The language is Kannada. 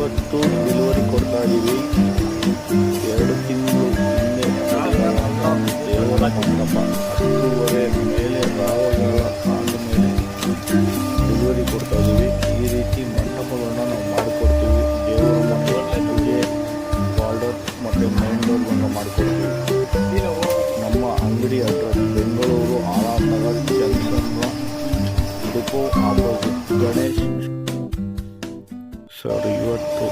ಇವತ್ತು ಡೆಲಿವರಿ ಕೊಡ್ತಾ ಇದ್ದೀವಿ. 2 ತಿಂಗಳು ಹಿಂದೆ ದೇವರ ಮಂಟಪ 10:30 ಮೇಲೆ ರಾವಗಳ ಆದ ಮೇಲೆ ಡೆಲಿವರಿ ಕೊಡ್ತಾ ಇದ್ದೀವಿ. ಈ ರೀತಿ ಮಂಟಪಗಳನ್ನ ನಾವು ಮಾಡಿಕೊಡ್ತೀವಿ. ದೇವರ ಮಂಟಪ ಪೂಜೆ, ಬಾರ್ಡರ್ ಮತ್ತು ಮೈನ್ ಡೋರ್ಗಳನ್ನ ಮಾಡಿಕೊಡ್ತೀವಿ. ನಮ್ಮ ಅಂಗಡಿ ಅಡ್ರೆಸ್ ಬೆಂಗಳೂರು ಆಳನಗರ್ junction depot opposite Ganesh sir. ಇವತ್ತು